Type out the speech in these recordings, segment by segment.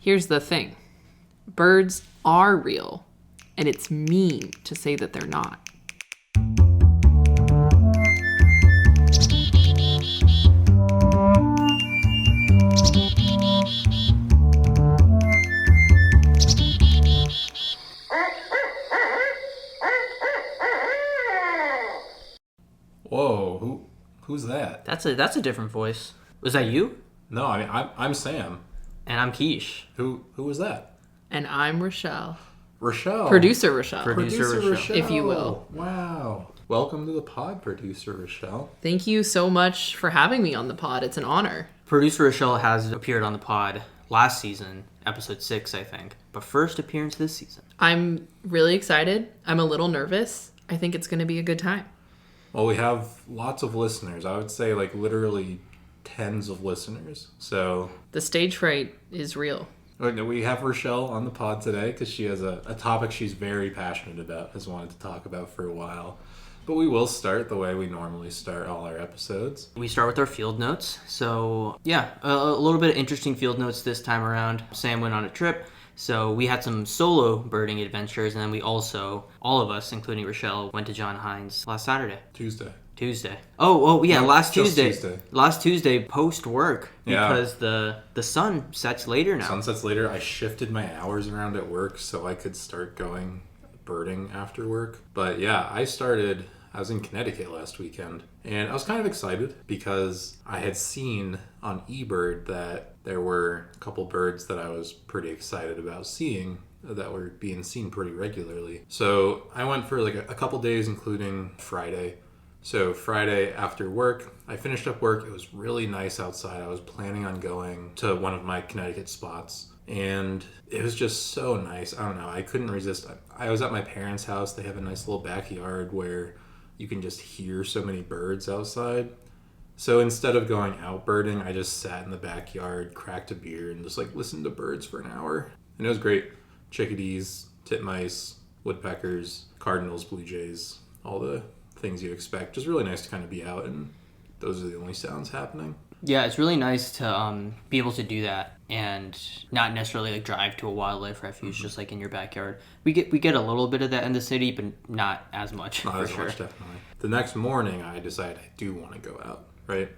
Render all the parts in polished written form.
Here's the thing. Birds are real, and it's mean to say that they're not. Whoa, who's that? That's a different voice. Was that you? No, I mean I'm Sam. And I'm Kesh. Who was that? And I'm Richelle. Richelle. Producer Richelle. Producer Richelle. If you will. Wow. Welcome to the pod, Producer Richelle. Thank you so much for having me on the pod. It's an honor. Producer Richelle has appeared on the pod last season, episode 6, I think. But first appearance this season. I'm really excited. I'm a little nervous. I think it's going to be a good time. Well, we have lots of listeners. I would say like literally tens of listeners. So The stage fright is real. we have Richelle on the pod today because she has a topic she's very passionate about, has wanted to talk about for a while. But we will start the way we normally start all our episodes. We start with our field notes. So, yeah, a little bit of interesting field notes this time around. Sam went on a trip, so we had some solo birding adventures, and then we also, all of us, including Richelle, went to John Hines last Saturday. Tuesday. Oh, yeah, No, last just Tuesday. Tuesday. Last Tuesday, post-work, Yeah. because the sun sets later now. Sunsets later. I shifted my hours around at work so I could start going birding after work. But yeah, I was in Connecticut last weekend, and I was kind of excited because I had seen on eBird that there were a couple birds that I was pretty excited about seeing that were being seen pretty regularly. So I went for like a couple days, including Friday. So Friday after work, I finished up work. It was really nice outside. I was planning on going to one of my Connecticut spots, and it was just so nice. I don't know. I couldn't resist. I was at my parents' house. They have a nice little backyard where you can just hear so many birds outside. So instead of going out birding, I just sat in the backyard, cracked a beer, and just like listened to birds for an hour. And it was great. Chickadees, titmice, woodpeckers, cardinals, blue jays, all the things you expect. Just really nice to kind of be out, and those are the only sounds happening. Yeah, it's really nice to be able to do that and not necessarily like drive to a wildlife refuge just like in your backyard. We get a little bit of that in the city, but not as much. Not for as sure. much, definitely. The next morning, I decided I do want to go out, right?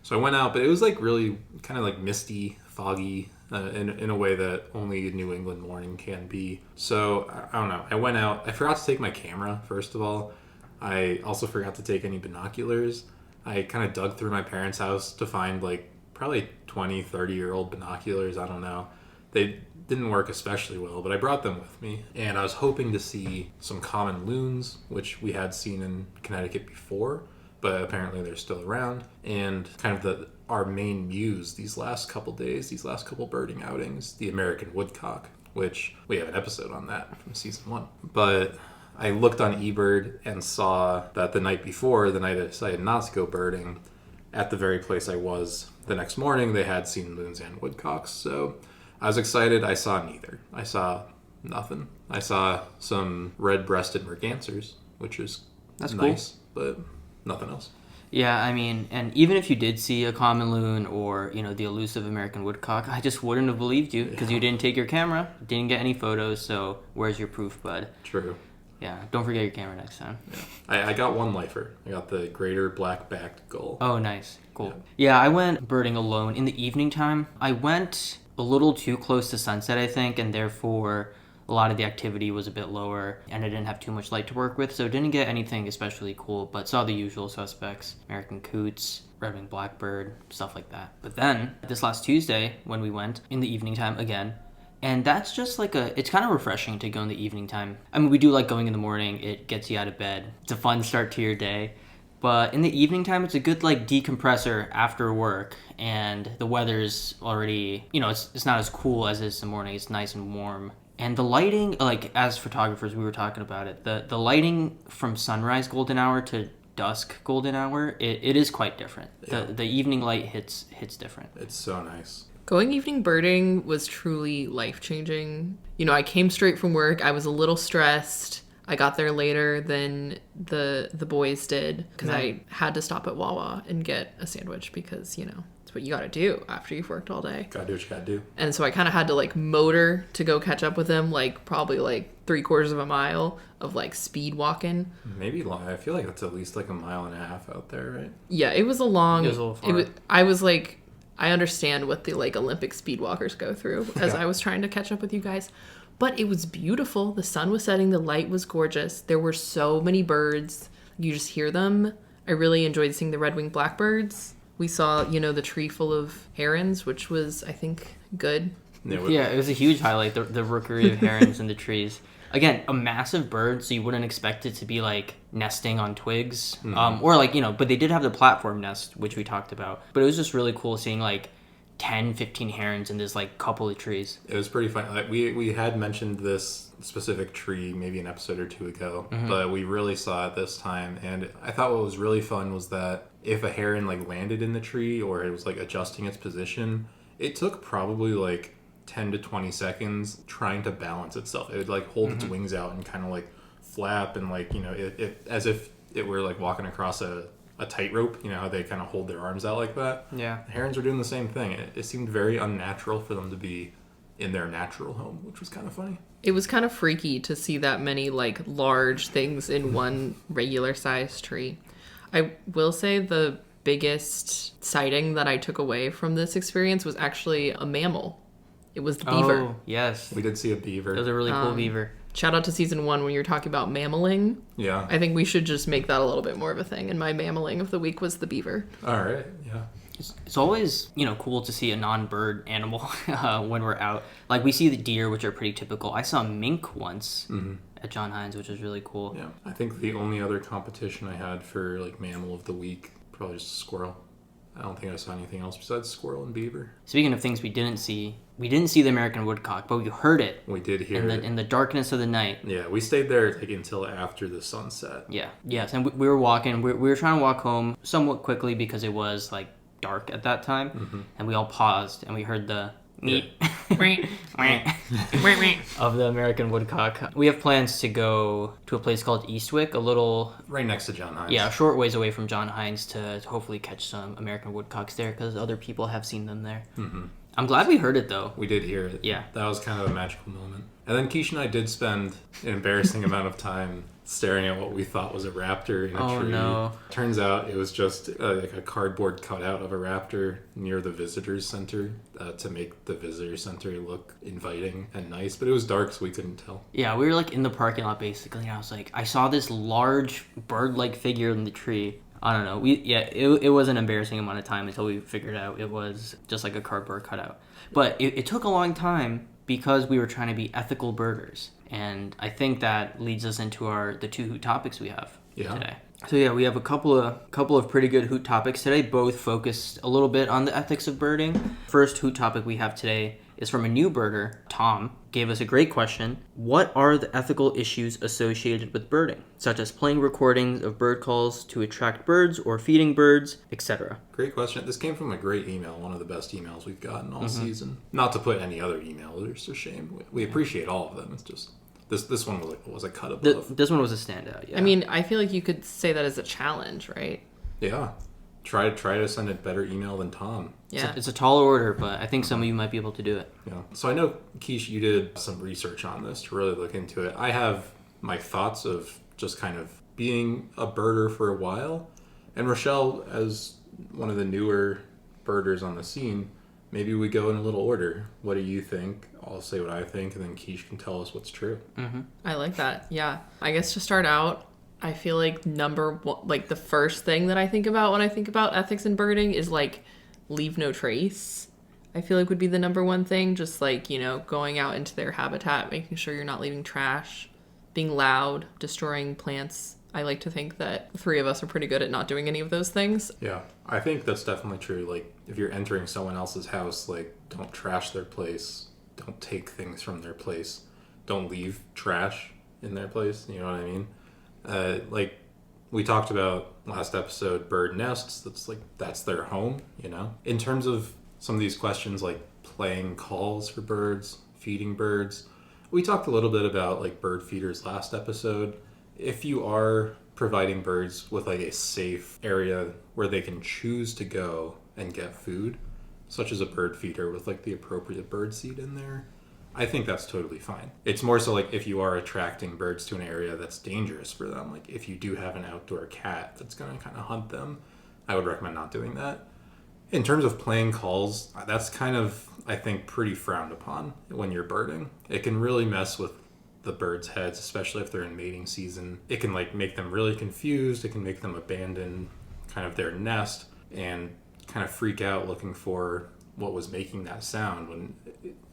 So I went out, but it was like really kind of like misty, foggy, in a way that only a New England morning can be. So I don't know. I went out. I forgot to take my camera, first of all. I also forgot to take any binoculars. I kind of dug through my parents' house to find like probably 20, 30-year-old binoculars. I don't know. They didn't work especially well, but I brought them with me. And I was hoping to see some common loons, which we had seen in Connecticut before, but apparently they're still around. And kind of our main muse these last couple days, these last couple birding outings, the American woodcock, which we have an episode on that from season 1. But I looked on eBird and saw that the night before, the night I decided not to go birding, at the very place I was the next morning, they had seen loons and woodcocks. So I was excited. I saw neither. I saw nothing. I saw some red-breasted mergansers, which is That's nice, but nothing else. Yeah, I mean, and even if you did see a common loon or, the elusive American woodcock, I just wouldn't have believed you because you didn't take your camera, didn't get any photos, so where's your proof, bud? True. Yeah, don't forget your camera next time. Yeah. I got one lifer. I got the greater black-backed gull. Oh, nice. Cool. Yeah, I went birding alone in the evening time. I went a little too close to sunset, I think, and therefore a lot of the activity was a bit lower, and I didn't have too much light to work with, so didn't get anything especially cool, but saw the usual suspects, American coots, red-winged blackbird, stuff like that. But then, this last Tuesday, when we went in the evening time again, and that's just like it's kind of refreshing to go in the evening time. I mean, we do like going in the morning. It gets you out of bed. It's a fun start to your day. But in the evening time, it's a good like decompressor after work. And the weather's already, it's not as cool as it is in the morning. It's nice and warm. And the lighting, like as photographers, we were talking about it. The lighting from sunrise golden hour to dusk golden hour, it is quite different. Yeah. The evening light hits different. It's so nice. Going evening birding was truly life-changing. I came straight from work. I was a little stressed. I got there later than the boys did because I had to stop at Wawa and get a sandwich because, it's what you got to do after you've worked all day. Gotta do what you gotta do. And so I kind of had to like motor to go catch up with him, like probably like 3/4 of a mile of like speed walking. Maybe long. I feel like that's at least like a mile and a half out there, right? Yeah, it was a long. It was a little far. I was like, I understand what the like Olympic speed walkers go through as Yeah. I was trying to catch up with you guys. But it was beautiful. The sun was setting. The light was gorgeous. There were so many birds. You just hear them. I really enjoyed seeing the red-winged blackbirds. We saw, the tree full of herons, which was, I think, good. Yeah, it was a huge highlight, the rookery of herons in the trees. Again, a massive bird, so you wouldn't expect it to be like nesting on twigs. Or like, but they did have the platform nest, which we talked about. But it was just really cool seeing like 10, 15 herons in this like couple of trees. It was pretty fun. Like we had mentioned this specific tree maybe an episode or two ago, but we really saw it this time. And I thought what was really fun was that if a heron like landed in the tree or it was like adjusting its position, it took probably like 10 to 20 seconds trying to balance itself. It would like hold its wings out and kind of like flap and like, it as if it were like walking across a tightrope, how they kind of hold their arms out like that. Yeah. The herons were doing the same thing. It seemed very unnatural for them to be in their natural home, which was kind of funny. It was kind of freaky to see that many like large things in one regular sized tree. I will say the biggest sighting that I took away from this experience was actually a mammal. It was the beaver. Oh, yes. We did see a beaver. It was a really cool beaver. Shout out to season 1 when you're talking about mammaling. Yeah. I think we should just make that a little bit more of a thing. And my mammaling of the week was the beaver. All right. Yeah. It's always, cool to see a non-bird animal when we're out. Like, we see the deer, which are pretty typical. I saw mink once at John Hines, which was really cool. Yeah. I think the only other competition I had for, like, mammal of the week, probably just a squirrel. I don't think I saw anything else besides squirrel and beaver. Speaking of things we didn't see the American woodcock, but we heard it. We did hear it. In the darkness of the night. Yeah, we stayed there like until after the sunset. Yeah. Yes, and we were walking. We were trying to walk home somewhat quickly because it was, like, dark at that time. And we all paused, and we heard the meat of the American woodcock. We have plans to go to a place called Eastwick, a little... Right next to John Hines. Yeah, a short ways away from John Hines to hopefully catch some American woodcocks there because other people have seen them there. I'm glad we heard it, though. We did hear it. Yeah. That was kind of a magical moment. And then Kesh and I did spend an embarrassing amount of time staring at what we thought was a raptor in a tree. Oh, no. Turns out it was just like a cardboard cutout of a raptor near the visitors center to make the visitor center look inviting and nice. But it was dark, so we couldn't tell. Yeah, we were like in the parking lot basically, and I was like, I saw this large bird-like figure in the tree. I don't know. It was an embarrassing amount of time until we figured out it was just like a cardboard cutout. But it took a long time because we were trying to be ethical birders. And I think that leads us into the 2 hoot topics we have today. So yeah, we have a couple of pretty good hoot topics today, both focused a little bit on the ethics of birding. First hoot topic we have today is from a new birder. Tom gave us a great question. What are the ethical issues associated with birding, such as playing recordings of bird calls to attract birds or feeding birds, etc.? Great question. This came from a great email, one of the best emails we've gotten all season. Not to put any other emailers to shame. We appreciate all of them. It's just this one was a cut above. This one was a standout, yeah. I mean, I feel like you could say that as a challenge, right? Yeah. Try to send a better email than Tom. Yeah. It's a tall order, but I think some of you might be able to do it. Yeah. So I know, Kesh, you did some research on this to really look into it. I have my thoughts of just kind of being a birder for a while. And Richelle, as one of the newer birders on the scene, maybe we go in a little order. What do you think? I'll say what I think, and then Kesh can tell us what's true. I like that. Yeah. I guess to start out, I feel like the first thing that I think about when I think about ethics in birding is like leave no trace. I feel like would be the number one thing. Just like, going out into their habitat, making sure you're not leaving trash, being loud, destroying plants. I like to think that the 3 of us are pretty good at not doing any of those things. Yeah, I think that's definitely true. Like, if you're entering someone else's house, like, don't trash their place. Don't take things from their place. Don't leave trash in their place. You know what I mean? Like we talked about last episode, bird nests. That's their home, In terms of some of these questions, like playing calls for birds, feeding birds, we talked a little bit about like bird feeders last episode. If you are providing birds with like a safe area where they can choose to go and get food, such as a bird feeder with like the appropriate bird seed in there, I think that's totally fine. It's more so like if you are attracting birds to an area that's dangerous for them, like if you do have an outdoor cat that's going to kind of hunt them, I would recommend not doing that. In terms of playing calls, that's kind of, I think, pretty frowned upon when you're birding. It can really mess with the birds' heads, especially if they're in mating season. It can like make them really confused. It can make them abandon kind of their nest and kind of freak out looking for what was making that sound when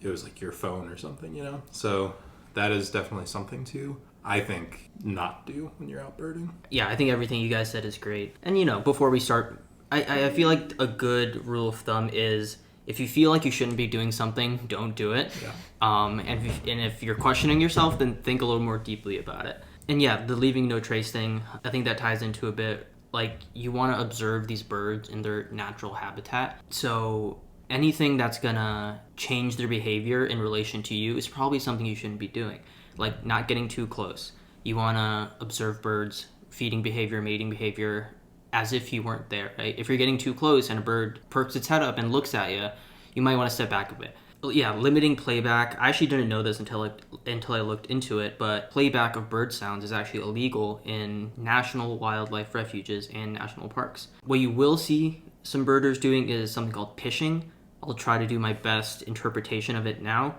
it was like your phone or something, you know? So that is definitely something to, I think, not do when you're out birding. Yeah, I think everything you guys said is great. And, you know, before we start, I feel like a good rule of thumb is if you feel like you shouldn't be doing something, don't do it. Yeah. And if you're questioning yourself, then think a little more deeply about it. And yeah, the leaving no trace thing, I think that ties into a bit, like, you want to observe these birds in their natural habitat. So anything that's gonna change their behavior in relation to you is probably something you shouldn't be doing. Like, not getting too close. You want to observe birds, feeding behavior, mating behavior, as if you weren't there, right? If you're getting too close and a bird perks its head up and looks at you, you might want to step back a bit. Yeah, limiting playback. I actually didn't know this until I looked into it, but playback of bird sounds is actually illegal in national wildlife refuges and national parks. What you will see some birders doing is something called pishing. I'll try to do my best interpretation of it now.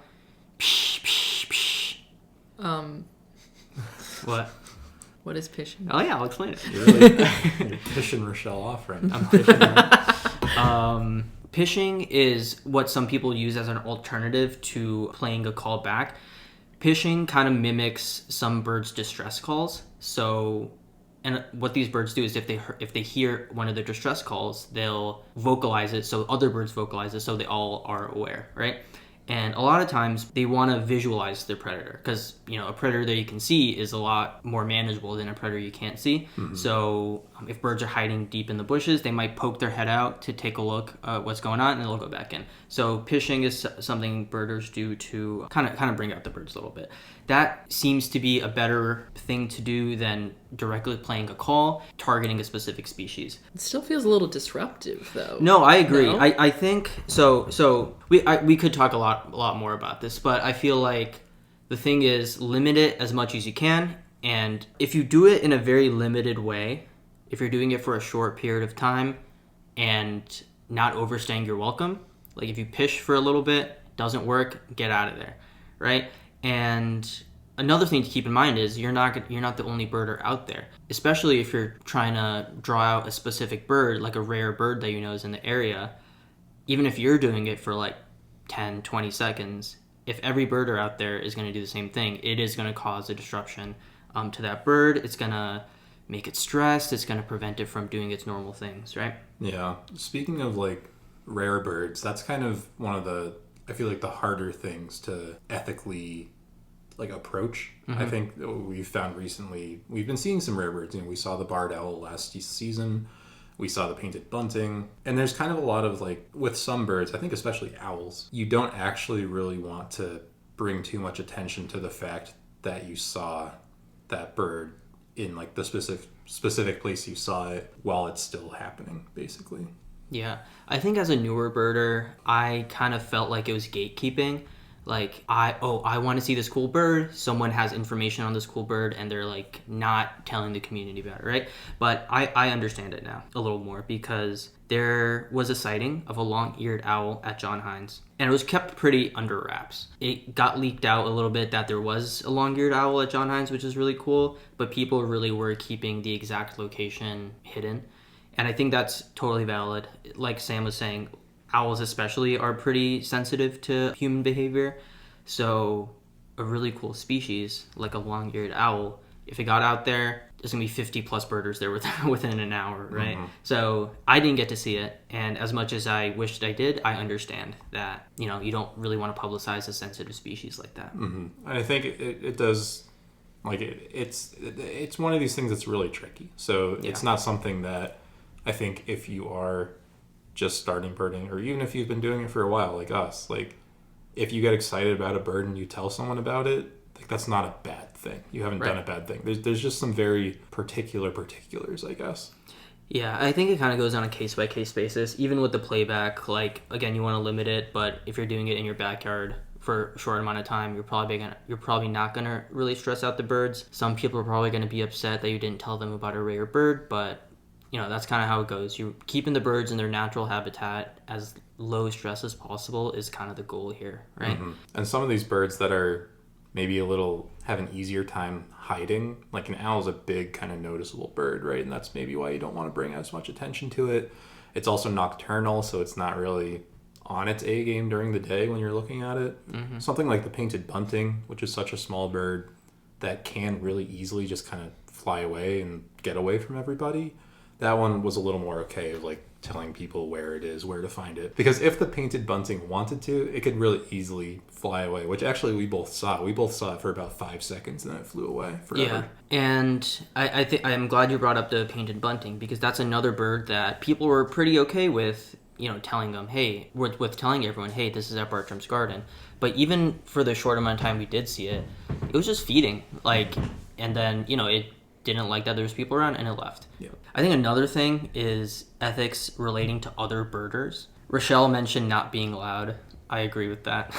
Pish, pish, pish. What? What is pishing? Oh yeah, I'll explain it. You're pishing Richelle off right now. I'm pishing her. Pishing is what some people use as an alternative to playing a call back. Pishing kind of mimics some birds' distress calls. So, and what these birds do is if they hear one of their distress calls, they'll vocalize it so other birds vocalize it so they all are aware, right? And a lot of times they want to visualize their predator because, you know, a predator that you can see is a lot more manageable than a predator you can't see. Mm-hmm. So if birds are hiding deep in the bushes, they might poke their head out to take a look at what's going on and they'll go back in. So pishing is something birders do to kind of bring out the birds a little bit. That seems to be a better thing to do than directly playing a call, targeting a specific species. It still feels a little disruptive, though. No, I agree. No? I think so. We could talk a lot more about this, but I feel like the thing is limit it as much as you can, and if you do it in a very limited way, if you're doing it for a short period of time and not overstaying your welcome, like if you pish for a little bit, doesn't work, get out of there, right? And another thing to keep in mind is you're not the only birder out there, especially if you're trying to draw out a specific bird, like a rare bird that you know is in the area. Even if you're doing it for like 10, 20 seconds, if every birder out there is going to do the same thing, it is going to cause a disruption to that bird. It's going to make it stressed. It's going to prevent it from doing its normal things, right? Yeah. Speaking of like rare birds, that's kind of one of the, I feel like the harder things to ethically like approach. Mm-hmm. I think we've found recently, we've been seeing some rare birds. You know, we saw the barred owl last season. We saw the painted bunting. And there's kind of a lot of like, with some birds, I think especially owls, you don't actually really want to bring too much attention to the fact that you saw that bird in like the specific place you saw it while it's still happening, basically. Yeah. I think as a newer birder, I kind of felt like it was gatekeeping. Like, I want to see this cool bird. Someone has information on this cool bird and they're like not telling the community about it, right? But I understand it now a little more because there was a sighting of a long-eared owl at John Hines and it was kept pretty under wraps. It got leaked out a little bit that there was a long-eared owl at John Hines, which is really cool, but people really were keeping the exact location hidden. And I think that's totally valid. Like Sam was saying, owls especially are pretty sensitive to human behavior. So a really cool species like a long-eared owl, if it got out there, there's going to be 50 plus birders there within an hour, right? Mm-hmm. So I didn't get to see it. And as much as I wished I did, I understand that, you know, you don't really want to publicize a sensitive species like that. Mm-hmm. And I think it does, like it's one of these things that's really tricky. So it's not something that I think if you are just starting birding, or even if you've been doing it for a while like us, like if you get excited about a bird and you tell someone about it, like that's not a bad thing. You haven't done a bad thing. There's just some very particulars, I guess. Yeah, I think it kind of goes on a case-by-case basis. Even with the playback, like, again, you want to limit it, but if you're doing it in your backyard for a short amount of time, you're probably not gonna really stress out the birds. Some people are probably gonna be upset that you didn't tell them about a rare bird, but that's kind of how it goes. You're keeping the birds in their natural habitat as low stress as possible is kind of the goal here, right? Mm-hmm. And some of these birds that are maybe have an easier time hiding, like an owl is a big kind of noticeable bird, right? And that's maybe why you don't want to bring as much attention to it. It's also nocturnal, so it's not really on its A game during the day when you're looking at it. Mm-hmm. Something like the painted bunting, which is such a small bird that can really easily just kind of fly away and get away from everybody. That one was a little more okay of like telling people where it is, where to find it. Because if the painted bunting wanted to, it could really easily fly away, which actually we both saw. We both saw it for about 5 seconds and then it flew away forever. Yeah, and I think I'm glad you brought up the painted bunting because that's another bird that people were pretty okay with, telling them, hey, with telling everyone, hey, this is at Bartram's garden. But even for the short amount of time we did see it, it was just feeding. And then, it didn't like that there was people around and it left. Yeah. I think another thing is ethics relating to other birders. Richelle mentioned not being loud. I agree with that.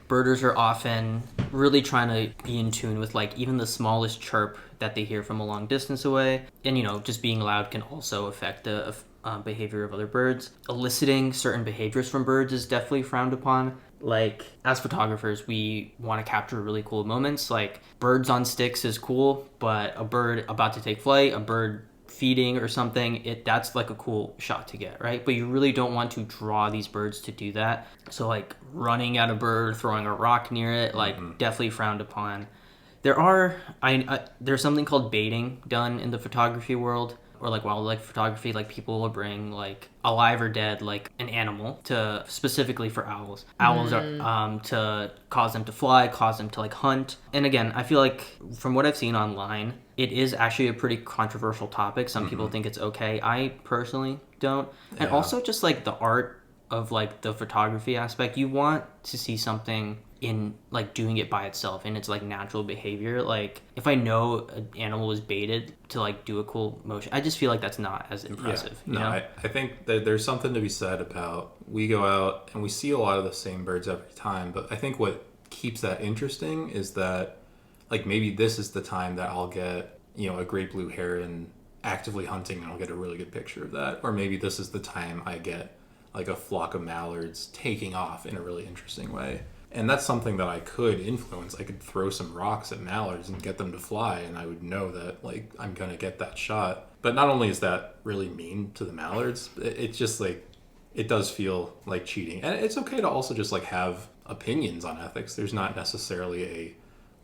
Birders are often really trying to be in tune with even the smallest chirp that they hear from a long distance away. And just being loud can also affect the behavior of other birds. Eliciting certain behaviors from birds is definitely frowned upon. As photographers, we want to capture really cool moments. Birds on sticks is cool, but a bird about to take flight, a bird feeding or something, that's a cool shot to get, right? But you really don't want to draw these birds to do that. So running at a bird, throwing a rock near it, definitely frowned upon. There's something called baiting done in the photography world, or wildlife photography. People will bring alive or dead an animal to specifically for owls. Owls are to cause them to fly, cause them to hunt. And again, I feel from what I've seen online, it is actually a pretty controversial topic. Some people think it's okay. I personally don't. And also just the art of the photography aspect, you want to see something in doing it by itself in its natural behavior. If I know an animal was baited to do a cool motion, I just feel that's not as impressive. I think that there's something to be said about, we go out and we see a lot of the same birds every time, but I think what keeps that interesting is that maybe this is the time that I'll get a great blue heron actively hunting and I'll get a really good picture of that, or maybe this is the time I get a flock of mallards taking off in a really interesting way. And that's something that I could influence. I could throw some rocks at mallards and get them to fly, and I would know that I'm gonna get that shot. But not only is that really mean to the mallards, it's just it does feel like cheating. And it's okay to also just have opinions on ethics. There's not necessarily a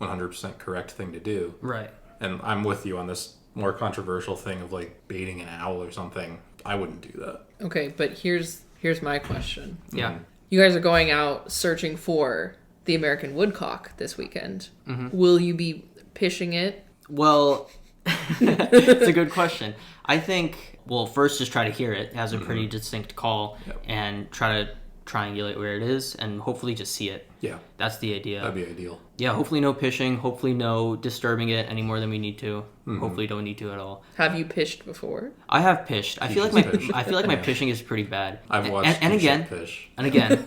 100% correct thing to do. Right. And I'm with you on this more controversial thing of baiting an owl or something. I wouldn't do that. Okay, but here's my question. Yeah. You guys are going out searching for the American woodcock this weekend. Mm-hmm. Will you be pishing it? Well, it's a good question. I think, first just try to hear it. It has a pretty distinct call, and try to triangulate where it is and hopefully just see it. Yeah. That's the idea. That'd be ideal. Yeah, hopefully no pishing, hopefully no disturbing it any more than we need to. Mm-hmm. Hopefully don't need to at all. Have you pished before? I have pished. I feel like my pishing is pretty bad. I've watched and again, pish. And again,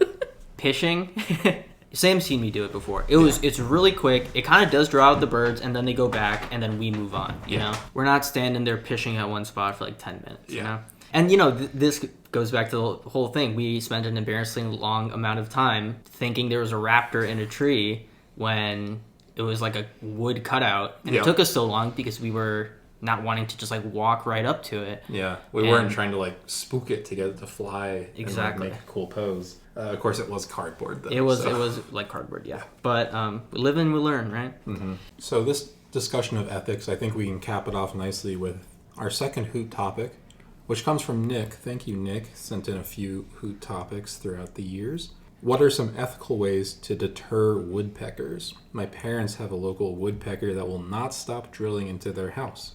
pishing. Sam's seen me do it before. It's really quick. It kind of does draw out the birds, and then they go back, and then we move on. You know, we're not standing there pishing at one spot for 10 minutes. You know, and this goes back to the whole thing. We spent an embarrassingly long amount of time thinking there was a raptor in a tree when it was a wood cutout, and it took us so long because we were not wanting to just walk right up to it. Yeah, we weren't trying to spook it to get it to fly. Exactly. And make a cool pose. Of course, it was cardboard though. It was cardboard, yeah. But we live and we learn, right? Mm-hmm. So this discussion of ethics, I think we can cap it off nicely with our second hoot topic, which comes from Nick. Thank you, Nick. Sent in a few hoot topics throughout the years. What are some ethical ways to deter woodpeckers? My parents have a local woodpecker that will not stop drilling into their house.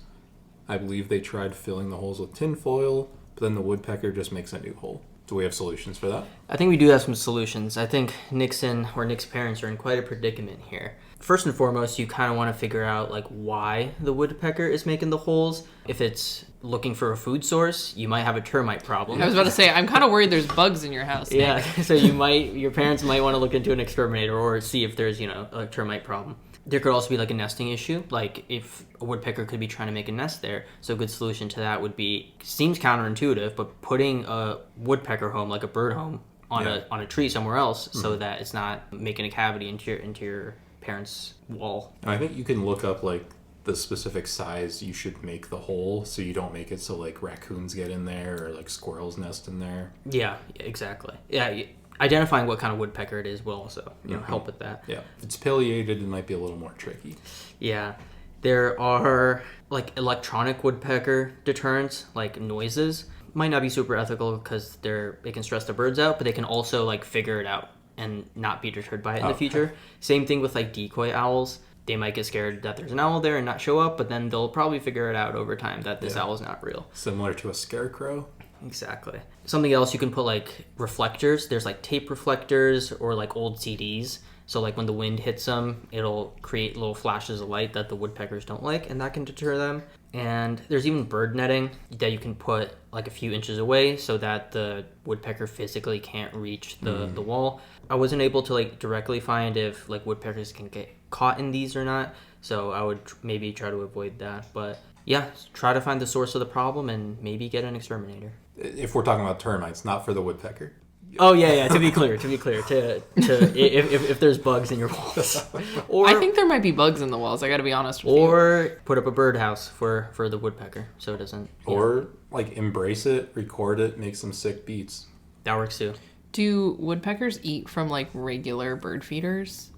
I believe they tried filling the holes with tinfoil, but then the woodpecker just makes a new hole. Do we have solutions for that? I think we do have some solutions. I think Nick's parents are in quite a predicament here. First and foremost, you kind of want to figure out like why the woodpecker is making the holes. If it's looking for a food source, you might have a termite problem. I was about to say, I'm kind of worried there's bugs in your house, Nick. Yeah, so your parents might want to look into an exterminator or see if there's, a termite problem. There could also be like a nesting issue, like if a woodpecker could be trying to make a nest there. So a good solution to that would be, seems counterintuitive, but putting a woodpecker home, like a bird home, on a tree somewhere else, so that it's not making a cavity into your parents' wall. And I think you can look up like the specific size you should make the hole, so you don't make it so like raccoons get in there or like squirrels nest in there. Yeah, exactly. Yeah. Identifying what kind of woodpecker it is will also help with that. Yeah. If it's pileated, it might be a little more tricky. Yeah. There are like electronic woodpecker deterrents, like noises. Might not be super ethical because they can stress the birds out, but they can also like figure it out and not be deterred by it in the future. Same thing with like decoy owls. They might get scared that there's an owl there and not show up, but then they'll probably figure it out over time that this owl is not real. Similar to a scarecrow. Exactly. Something else, you can put like reflectors. There's like tape reflectors or like old CDs. So like when the wind hits them, it'll create little flashes of light that the woodpeckers don't like, and that can deter them. And there's even bird netting that you can put like a few inches away so that the woodpecker physically can't reach the wall. I wasn't able to like directly find if like woodpeckers can get caught in these or not, so I would maybe try to avoid that. But yeah, try to find the source of the problem and maybe get an exterminator. If we're talking about termites, not for the woodpecker. Oh yeah. To be clear, if there's bugs in your walls, or I think there might be bugs in the walls. I got to be honest with you. Or put up a birdhouse for the woodpecker so it doesn't. Or like embrace it, record it, make some sick beats. That works too. Do woodpeckers eat from like regular bird feeders?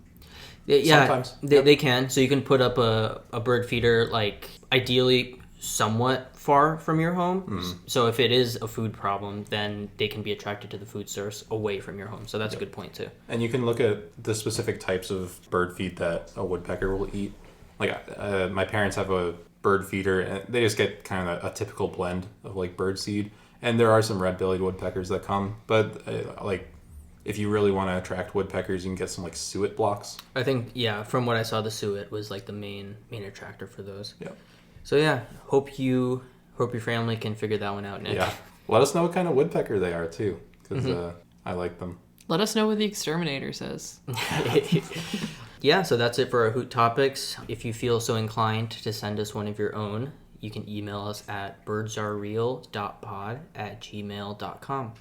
Yeah, sometimes. They can. So you can put up a bird feeder, like ideally somewhat far from your home. So if it is a food problem, then they can be attracted to the food source away from your home. So that's a good point too. And you can look at the specific types of bird feed that a woodpecker will eat. Like my parents have a bird feeder, and they just get kind of a typical blend of like bird seed. And there are some red-bellied woodpeckers that come, but like if you really want to attract woodpeckers, you can get some like suet blocks. I think from what I saw, the suet was like the main attractor for those. Yeah. So yeah, hope your family can figure that one out, Nick. Yeah. Let us know what kind of woodpecker they are too, because I like them. Let us know what the exterminator says. Yeah, so that's it for our Hoot Topics. If you feel so inclined to send us one of your own, you can email us at birdsarereal.pod@gmail.com.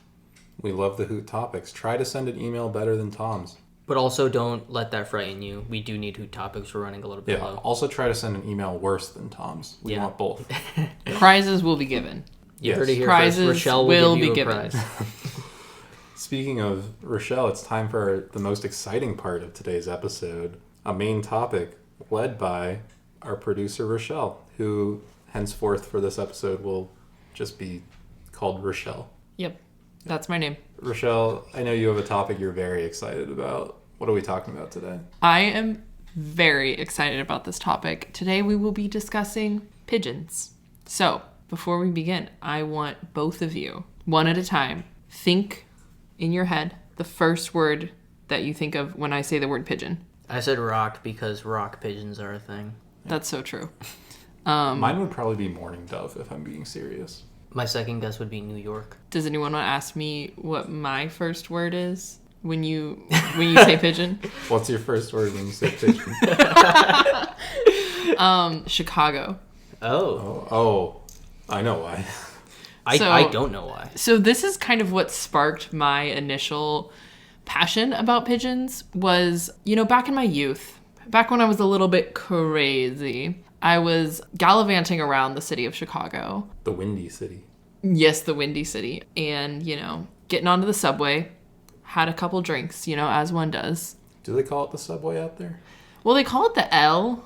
We love the Hoot Topics. Try to send an email better than Tom's. But also don't let that frighten you. We do need Hoot Topics. We're running a little bit low. Also try to send an email worse than Tom's. We want both. Prizes will be given. You heard it here Prizes first. Richelle will give you be a given. prize. Speaking of Richelle, it's time for the most exciting part of today's episode. A main topic led by our producer Richelle, who henceforth for this episode will just be called Richelle. Yep. That's my name. Richelle, I know you have a topic you're very excited about. What are we talking about today? I am very excited about this topic. Today we will be discussing pigeons. So, before we begin, I want both of you, one at a time, think in your head the first word that you think of when I say the word pigeon. I said rock because rock pigeons are a thing. That's so true. Mine would probably be mourning dove, if I'm being serious. My second guess would be New York. Does anyone want to ask me what my first word is when you say pigeon? What's your first word when you say pigeon? Chicago. Oh, I know why. I don't know why. So this is kind of what sparked my initial passion about pigeons was, back in my youth, back when I was a little bit crazy, I was gallivanting around the city of Chicago. The Windy City. Yes, the Windy City. And, getting onto the subway, had a couple drinks, as one does. Do they call it the subway out there? Well, they call it the L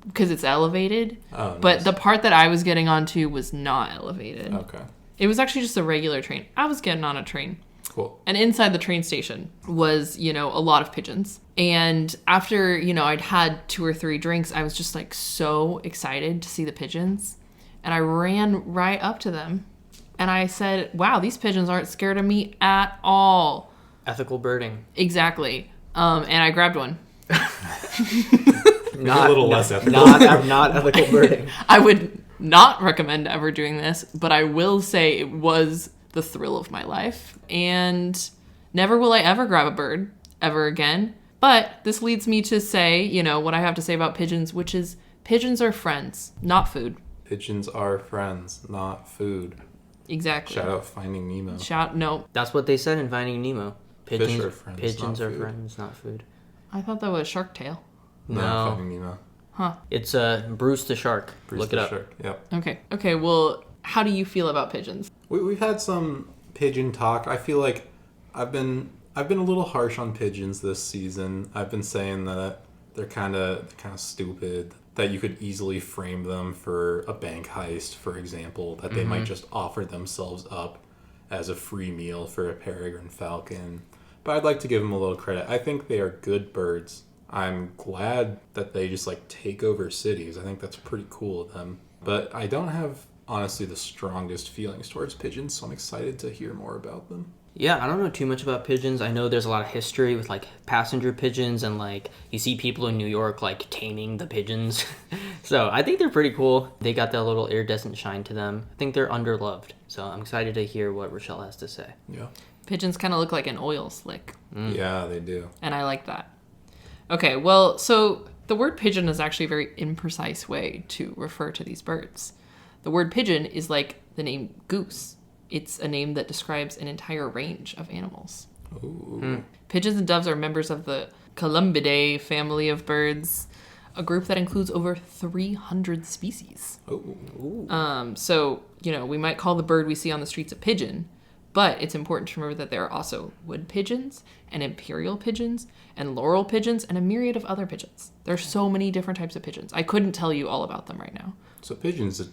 because it's elevated. Oh, nice. But the part that I was getting onto was not elevated. Okay. It was actually just a regular train. I was getting on a train. Cool. And inside the train station was, a lot of pigeons. And after, I'd had 2 or 3 drinks, I was just like so excited to see the pigeons. And I ran right up to them and I said, wow, these pigeons aren't scared of me at all. Ethical birding. Exactly. And I grabbed one. Not a little less ethical. Not ethical birding. I would not recommend ever doing this, but I will say it was the thrill of my life. And never will I ever grab a bird ever again. But this leads me to say, you know, what I have to say about pigeons, which is pigeons are friends, not food. Pigeons are friends, not food. Exactly. Shout out Finding Nemo. No. That's what they said in Finding Nemo. Fish are friends, Pigeons not are food. friends, not food. I thought that was Shark Tale. No, No. Finding Nemo. Huh. It's Bruce the Shark. Bruce Look the it up. Shark. Yep. Okay, well, how do you feel about pigeons? We've had some pigeon talk. I feel like I've been a little harsh on pigeons this season. I've been saying that they're kind of stupid, that you could easily frame them for a bank heist, for example, that they might just offer themselves up as a free meal for a peregrine falcon. But I'd like to give them a little credit. I think they are good birds. I'm glad that they just like take over cities. I think that's pretty cool of them. But I don't have, honestly, the strongest feelings towards pigeons, so I'm excited to hear more about them. Yeah, I don't know too much about pigeons. I know there's a lot of history with like passenger pigeons, and like you see people in New York like taming the pigeons. So I think they're pretty cool. They got that little iridescent shine to them. I think they're underloved. So I'm excited to hear what Richelle has to say. Yeah. Pigeons kind of look like an oil slick. Yeah, they do. And I like that. Okay, well, so the word pigeon is actually a very imprecise way to refer to these birds. The word pigeon is like the name goose. It's a name that describes an entire range of animals. Ooh. Pigeons and doves are members of the Columbidae family of birds, a group that includes over 300 species. Ooh. So, you know, we might call the bird we see on the streets a pigeon, but it's important to remember that there are also wood pigeons and imperial pigeons and laurel pigeons and a myriad of other pigeons. There's so many different types of pigeons. I couldn't tell you all about them right now. So pigeons are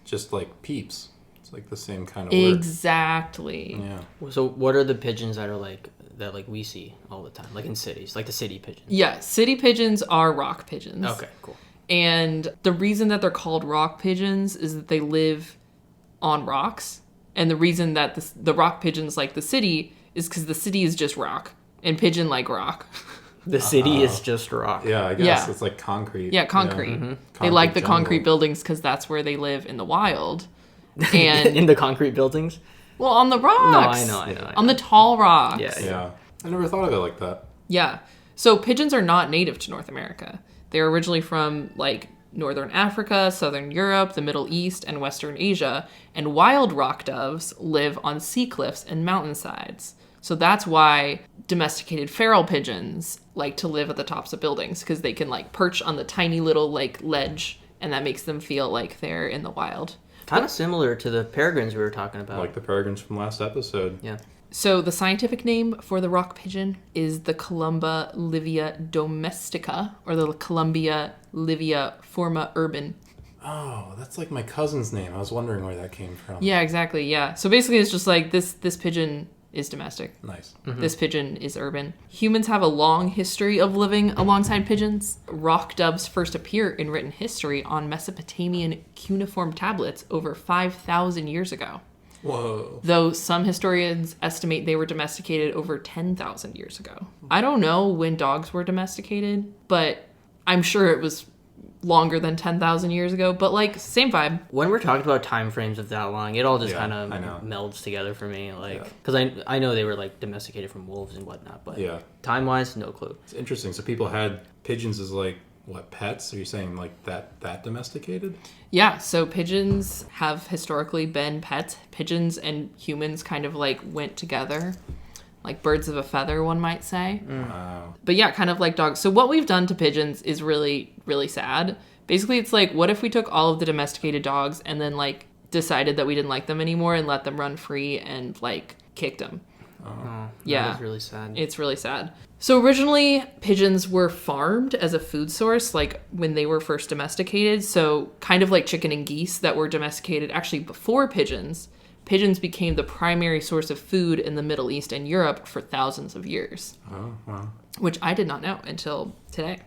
just like peeps. It's like the same kind of word. Exactly. Yeah. So what are the pigeons that are like we see all the time, like in cities, like the city pigeons? Yeah, city pigeons are rock pigeons. Okay, cool. And the reason that they're called rock pigeons is that they live on rocks. And the reason that the rock pigeons like the city is because the city is just rock. And pigeon like rock. The city is just rock. Yeah, I guess it's like concrete. Yeah, concrete. Yeah. They Concrete like the jungle. concrete buildings because that's where they live in the wild. And In the concrete buildings? well, on the rocks. No, I know. On the tall rocks. Yeah. Yeah. I never thought of it like that. Yeah. So pigeons are not native to North America. They're originally from like Northern Africa, Southern Europe, the Middle East, and Western Asia. And wild rock doves live on sea cliffs and mountainsides. So that's why domesticated feral pigeons like to live at the tops of buildings, because they can like perch on the tiny little like ledge, and that makes them feel like they're in the wild. Kind of similar to the peregrines we were talking about. Like the peregrines from last episode. Yeah. So the scientific name for the rock pigeon is the Columba livia domestica, or the Columbia livia forma urban. Oh, that's like my cousin's name. I was wondering where that came from. Yeah, exactly. Yeah. So basically, it's just like this pigeon is domestic. Nice. This pigeon is urban. Humans have a long history of living alongside pigeons. Rock doves first appear in written history on Mesopotamian cuneiform tablets over 5,000 years ago. Whoa. Though some historians estimate they were domesticated over 10,000 years ago. I don't know when dogs were domesticated, but I'm sure it was longer than 10,000 years ago, but like same vibe. When we're talking about time frames of that long, it all just Yeah, kind I of know. melds together for me. Like, because I know they were like domesticated from wolves and whatnot, but Yeah. time wise, no clue. It's interesting. So people had pigeons as like, what, pets? Are you saying like that domesticated? Yeah, so pigeons have historically been pets. Pigeons and humans kind of like went together, like birds of a feather, one might say. Wow. But yeah, kind of like dogs. So what we've done to pigeons is really, really sad. Basically, it's like, what if we took all of the domesticated dogs and then like decided that we didn't like them anymore and let them run free and like kicked them? Oh, Yeah. That is really sad. It's really sad. So originally, pigeons were farmed as a food source, like when they were first domesticated. So kind of like chicken and geese that were domesticated actually before pigeons. Pigeons became the primary source of food in the Middle East and Europe for thousands of years, Oh, wow. which I did not know until today.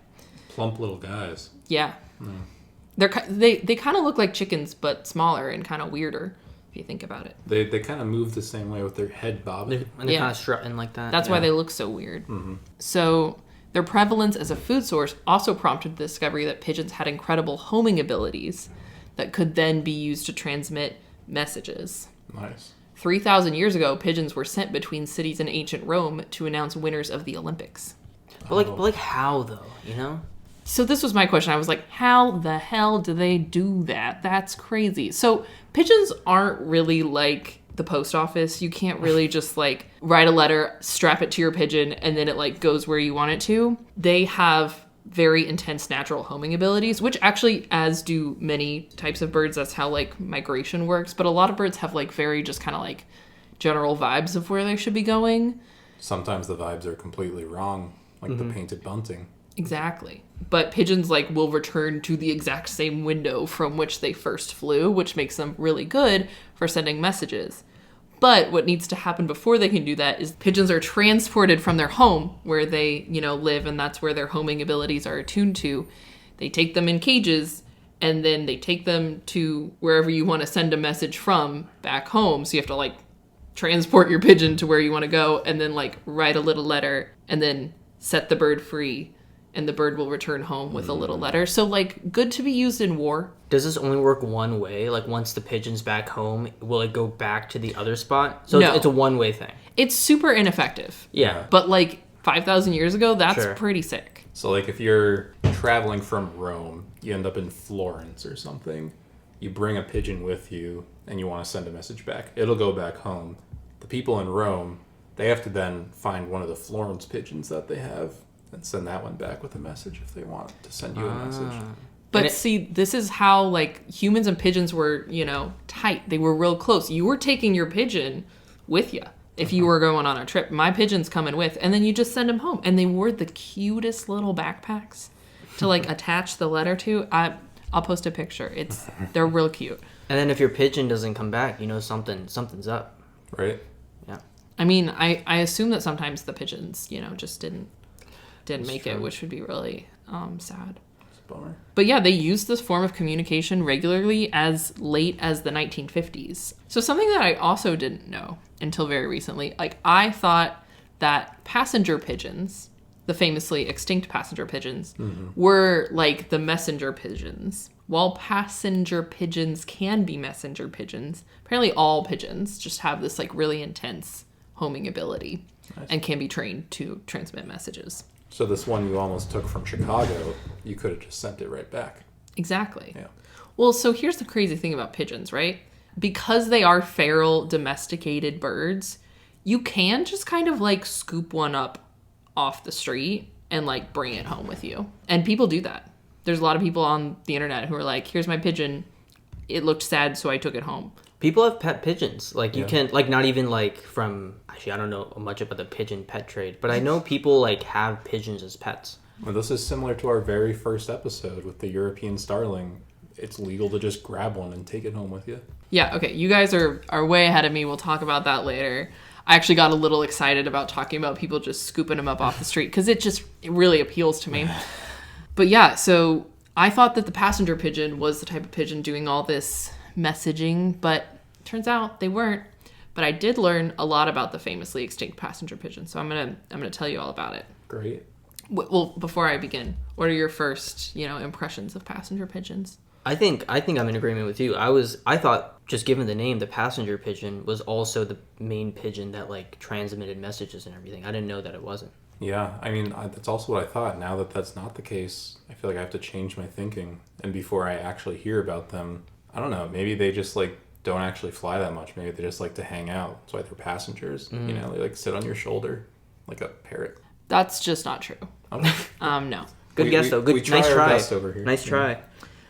Plump little guys. Yeah. They kind of look like chickens, but smaller and kind of weirder. if you think about it. They kind of move the same way with their head bobbing. And they're kind of strutting like that. That's why they look so weird. So their prevalence as a food source also prompted the discovery that pigeons had incredible homing abilities that could then be used to transmit messages. Nice. 3,000 years ago, pigeons were sent between cities in ancient Rome to announce winners of the Olympics. But how though, you know? So this was my question. I was like, how the hell do they do that? That's crazy. So pigeons aren't really like the post office. You can't really just like write a letter, strap it to your pigeon, and then it like goes where you want it to. They have very intense natural homing abilities, which actually, as do many types of birds, that's how like migration works. But a lot of birds have like very just kind of like general vibes of where they should be going. Sometimes the vibes are completely wrong, like the painted bunting. Exactly. But pigeons like will return to the exact same window from which they first flew, which makes them really good for sending messages. But what needs to happen before they can do that is pigeons are transported from their home where they, live, and that's where their homing abilities are attuned to. They take them in cages, and then they take them to wherever you want to send a message from back home. So you have to like transport your pigeon to where you want to go, and then like write a little letter, and then set the bird free, and the bird will return home with a little letter. So, like, good to be used in war. Does this only work one way? Like, once the pigeon's back home, will it go back to the other spot? So no. It's a one-way thing. It's super ineffective. Yeah. But, like, 5,000 years ago, that's pretty sick. So, like, if you're traveling from Rome, you end up in Florence or something, you bring a pigeon with you, and you want to send a message back. It'll go back home. The people in Rome, they have to then find one of the Florence pigeons that they have and send that one back with a message if they want to send you a message. But see, this is how, like, humans and pigeons were, tight. They were real close. You were taking your pigeon with you if you were going on a trip. My pigeon's coming with, and then you just send him home. And they wore the cutest little backpacks to, like, attach the letter to. I'll post a picture. They're real cute. And then if your pigeon doesn't come back, something's up. Right? Yeah. I mean, I assume that sometimes the pigeons, just didn't make it, which would be really sad. It's a bummer. But yeah, they used this form of communication regularly as late as the 1950s. So something that I also didn't know until very recently, like I thought that passenger pigeons, the famously extinct passenger pigeons, were like the messenger pigeons. While passenger pigeons can be messenger pigeons, apparently all pigeons just have this like really intense homing ability and can be trained to transmit messages. So this one you almost took from Chicago, you could have just sent it right back. Exactly. Yeah. Well, so here's the crazy thing about pigeons, right? Because they are feral, domesticated birds, you can just kind of like scoop one up off the street and like bring it home with you. And people do that. There's a lot of people on the internet who are like, here's my pigeon. It looked sad, so I took it home. People have pet pigeons. Like, you can, like, not even, like, from... Actually, I don't know much about the pigeon pet trade, but I know people, like, have pigeons as pets. Well, this is similar to our very first episode with the European starling. It's legal to just grab one and take it home with you. Yeah, okay. You guys are way ahead of me. We'll talk about that later. I actually got a little excited about talking about people just scooping them up off the street because it really appeals to me. But yeah, so I thought that the passenger pigeon was the type of pigeon doing all this messaging, but turns out they weren't. But I did learn a lot about the famously extinct passenger pigeon, so I'm gonna tell you all about it. Great. Well, before I begin, what are your first impressions of passenger pigeons? I think I'm in agreement with you. I thought, just given the name, the passenger pigeon was also the main pigeon that like transmitted messages and everything. I didn't know that it wasn't. Yeah, I mean, that's also what I thought. Now that that's not the case, I feel like I have to change my thinking. And before I actually hear about them, I don't know, maybe they just like don't actually fly that much. Maybe they just like to hang out. That's why they're passengers. They like sit on your shoulder like a parrot. That's just not true. Okay. No. Good guess though. Good, we try nice our try. best over here. Nice try.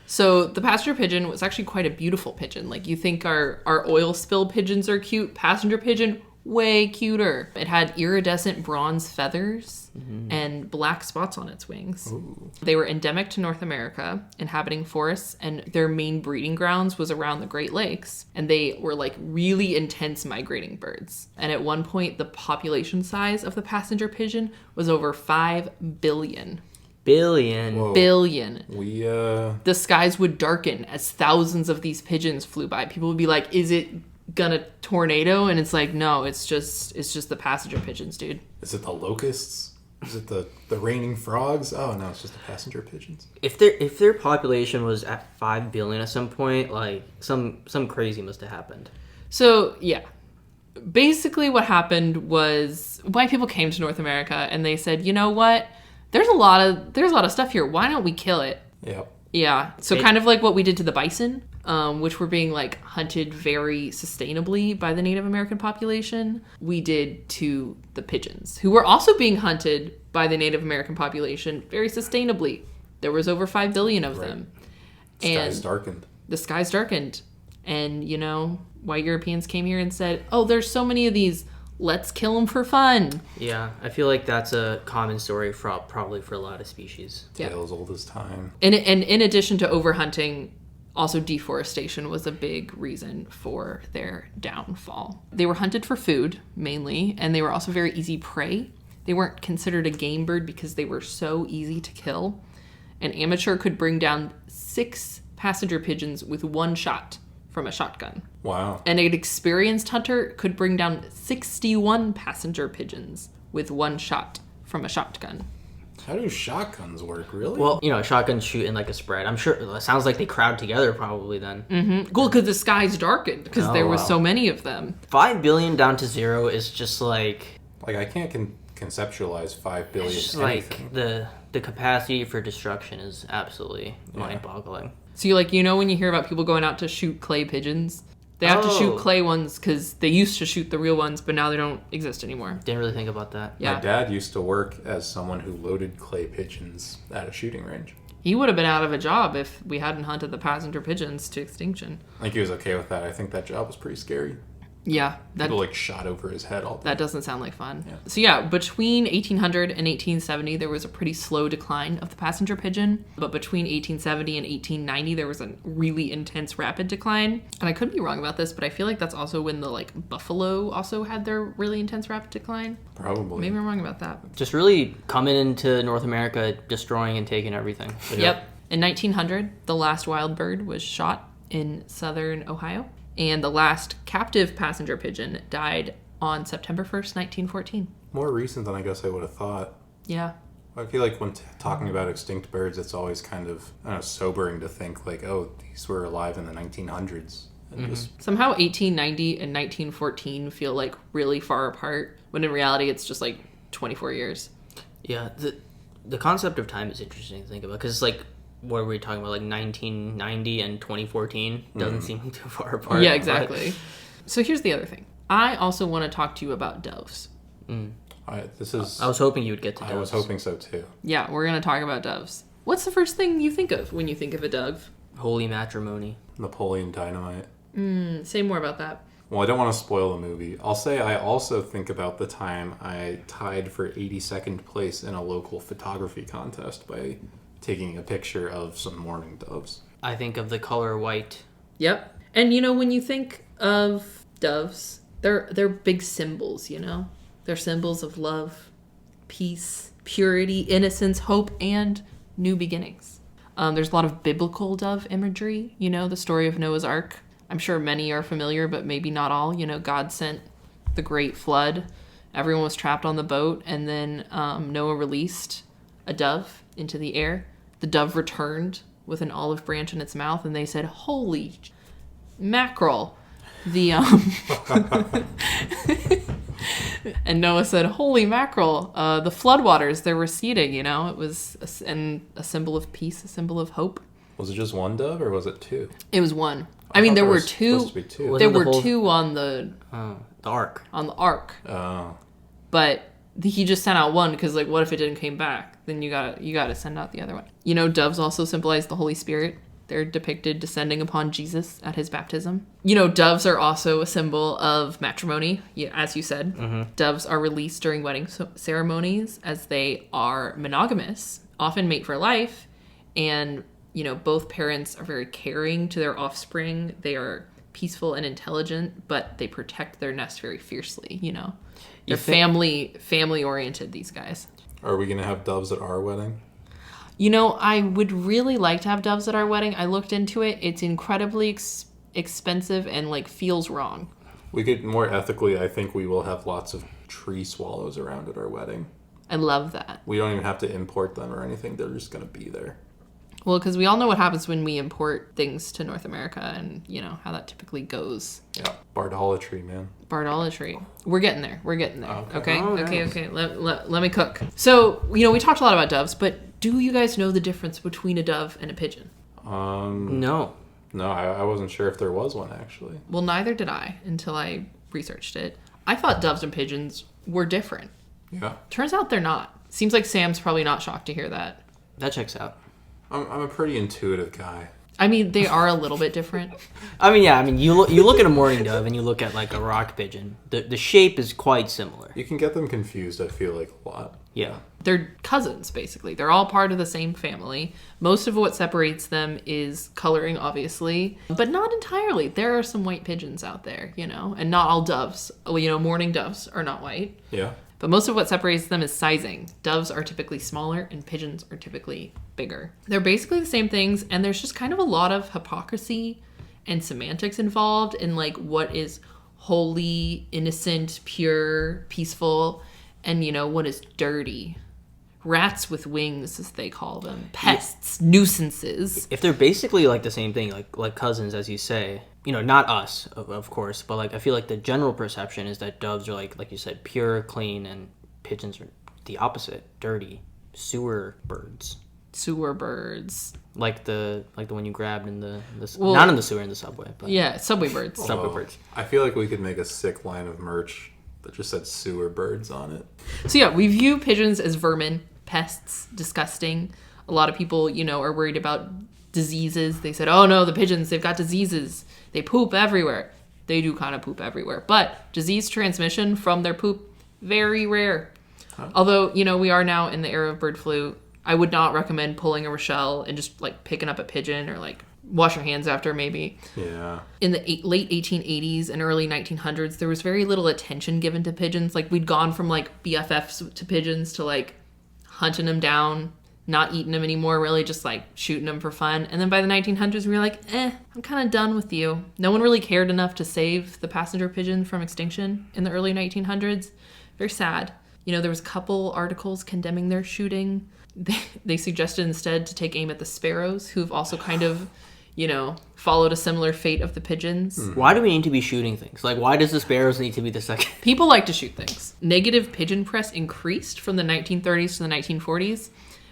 So the passenger pigeon was actually quite a beautiful pigeon. Like you think our oil spill pigeons are cute. Passenger pigeon, way cuter. It had iridescent bronze feathers and black spots on its wings. Ooh. They were endemic to North America, inhabiting forests, and their main breeding grounds was around the Great Lakes. And they were like really intense migrating birds. And at one point, the population size of the passenger pigeon was over 5 billion. Whoa. Billion. We The skies would darken as thousands of these pigeons flew by. People would be like, is it gonna tornado, and it's like, no, it's just the passenger pigeons, dude. Is it the locusts? Is it the raining frogs? Oh no, it's just the passenger pigeons. If their population was at 5 billion at some point, like some crazy must have happened. So yeah, basically what happened was white people came to North America and they said, you know what? There's a lot of stuff here. Why don't we kill it? Yep. Yeah. So kind of like what we did to the bison, which were being like hunted very sustainably by the Native American population, we did to the pigeons, who were also being hunted by the Native American population very sustainably. There was over 5 billion of them. The skies darkened. The skies darkened. And, white Europeans came here and said, oh, there's so many of these. Let's kill them for fun. Yeah, I feel like that's a common story probably for a lot of species. Tale as old as time. And in addition to overhunting, also deforestation was a big reason for their downfall. They were hunted for food, mainly, and they were also very easy prey. They weren't considered a game bird because they were so easy to kill. An amateur could bring down 6 passenger pigeons with 1 shot from a shotgun. Wow. And an experienced hunter could bring down 61 passenger pigeons with 1 shot from a shotgun. How do shotguns work, really? Well, shotguns shoot in like a spread. I'm sure it sounds like they crowd together probably then. Mm-hmm. Well, because the skies darkened because there were so many of them. 5 billion down to 0 is just like... Like, I can't conceptualize 5 billion. It's just anything. like the capacity for destruction is absolutely mind-boggling. So when you hear about people going out to shoot clay pigeons, they have to shoot clay ones because they used to shoot the real ones, but now they don't exist anymore. Didn't really think about that. Yeah. My dad used to work as someone who loaded clay pigeons at a shooting range. He would have been out of a job if we hadn't hunted the passenger pigeons to extinction. I think he was okay with that. I think that job was pretty scary. Yeah. People shot over his head all the time. That doesn't sound like fun. Yeah. So between 1800 and 1870, there was a pretty slow decline of the passenger pigeon. But between 1870 and 1890, there was a really intense rapid decline. And I could be wrong about this, but I feel like that's also when the buffalo also had their really intense rapid decline. Probably. Maybe I'm wrong about that. Just really coming into North America, destroying and taking everything. Yep. In 1900, the last wild bird was shot in southern Ohio. And the last captive passenger pigeon died on September 1st, 1914. More recent than I guess I would have thought. Yeah. I feel like when talking about extinct birds, it's always kind of sobering to think these were alive in the 1900s. And just... Somehow 1890 and 1914 feel really far apart, when in reality it's just 24 years. Yeah, the concept of time is interesting to think about because it's what are we talking about? 1990 and 2014 doesn't seem too far apart. Yeah, exactly. So here's the other thing. I also want to talk to you about doves. I was hoping you would get to doves. I was hoping so too. Yeah, we're going to talk about doves. What's the first thing you think of when you think of a dove? Holy matrimony. Napoleon Dynamite. Say more about that. Well, I don't want to spoil the movie. I'll say I also think about the time I tied for 82nd place in a local photography contest by taking a picture of some mourning doves. I think of the color white. Yep. And when you think of doves, they're big symbols, They're symbols of love, peace, purity, innocence, hope, and new beginnings. There's a lot of biblical dove imagery, the story of Noah's Ark. I'm sure many are familiar, but maybe not all. God sent the great flood. Everyone was trapped on the boat, and then Noah released a dove into the air. The dove returned with an olive branch in its mouth, and they said, "Holy mackerel!" And Noah said, "Holy mackerel! The floodwaters, they're receding." It was a symbol of peace, a symbol of hope. Was it just one dove, or was it 2? It was one. There were 2. Supposed to be 2. There were 2 on the ark. On the ark. Oh. But he just sent out one because what if it didn't come back? Then you gotta send out the other one. Doves also symbolize the Holy Spirit. They're depicted descending upon Jesus at his baptism. Doves are also a symbol of matrimony, as you said. Mm-hmm. Doves are released during wedding ceremonies as they are monogamous, often mate for life, and both parents are very caring to their offspring. They are peaceful and intelligent, but they protect their nest very fiercely, They're family oriented, these guys. Are we going to have doves at our wedding? I would really like to have doves at our wedding. I looked into it. It's incredibly expensive and feels wrong. We could, more ethically, I think we will have lots of tree swallows around at our wedding. I love that. We don't even have to import them or anything. They're just going to be there. Well, because we all know what happens when we import things to North America and, you know, how that typically goes. Yeah. Bardolatry, man. Bardolatry. We're getting there. We're getting there. Okay? Oh, Okay. nice. Let me cook. So, you know, we talked a lot about doves, but do you guys know the difference between a dove and a pigeon? No. No, I wasn't sure if there was one, actually. Well, neither did I until I researched it. I thought doves and pigeons were different. Yeah. Turns out they're not. Seems like Sam's probably not shocked to hear that. That checks out. I'm a pretty intuitive guy. I mean, they are a little bit different. You look at a mourning dove and you look at like a rock pigeon. The shape is quite similar. You can get them confused, I feel like, a lot. Yeah. They're cousins, basically. They're all part of the same family. Most of what separates them is coloring, obviously, but not entirely. There are some white pigeons out there, you know, and not all doves. You know, mourning doves are not white. Yeah. But most of what separates them is sizing. Doves are typically smaller and pigeons are typically bigger. They're basically the same things, and there's just kind of a lot of hypocrisy and semantics involved in like what is holy, innocent, pure, peaceful, and you know, what is dirty. Rats with wings, as they call them. Pests, nuisances. If they're basically like the same thing, like cousins, as you say, you know, not us, of course, but like I feel like the general perception is that doves are like you said, pure, clean, and pigeons are the opposite, dirty, sewer birds. Sewer birds. Like the one you grabbed in the not in the sewer, in the subway, but Yeah, subway birds. subway birds. I feel like we could make a sick line of merch that just said sewer birds on it. So yeah, we view pigeons as vermin, pests, disgusting. A lot of people, you know, are worried about diseases. They said, oh no, the pigeons, they've got diseases. They poop everywhere. They do kind of poop everywhere. But disease transmission from their poop, very rare. Huh. Although, you know, we are now in the era of bird flu. I would not recommend pulling a Richelle and just like picking up a pigeon or like wash your hands after maybe. Yeah. In the late 1880s and early 1900s, there was very little attention given to pigeons. Like we'd gone from like BFFs to pigeons to like hunting them down, not eating them anymore, really just like shooting them for fun. And then by the 1900s, we were like, I'm kind of done with you. No one really cared enough to save the passenger pigeon from extinction in the early 1900s. Very sad. You know, there was a couple articles condemning their shooting. They suggested instead to take aim at the sparrows, who've also kind of, you know, followed a similar fate of the pigeons. Why do we need to be shooting things? Like, why does the sparrows need to be the second? People like to shoot things. Negative pigeon press increased from the 1930s to the 1940s,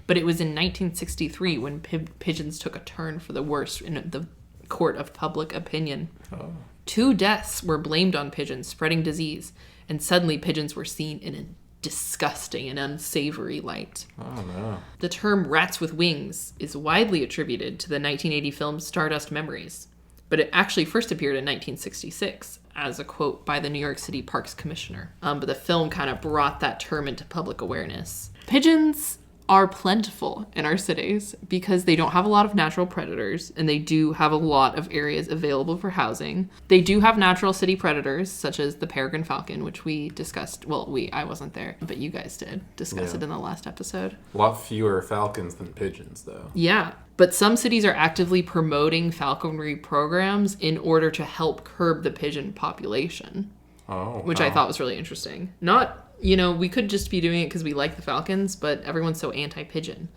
but it was in 1963 when pigeons took a turn for the worse in the court of public opinion. Oh. 2 deaths were blamed on pigeons spreading disease, and suddenly pigeons were seen in a disgusting and unsavory light. Oh, no. The term rats with wings is widely attributed to the 1980 film Stardust Memories, but it actually first appeared in 1966 as a quote by the New York City Parks Commissioner. But the film kind of brought that term into public awareness. Pigeons are plentiful in our cities because they don't have a lot of natural predators and they do have a lot of areas available for housing. They do have natural city predators such as the peregrine falcon, which we discussed. Well, I wasn't there, but you guys did discuss it in the last episode. A lot fewer falcons than pigeons, though. Yeah, but some cities are actively promoting falconry programs in order to help curb the pigeon population. Oh, which I thought was really interesting. Not, you know, we could just be doing it because we like the falcons, but everyone's so anti-pigeon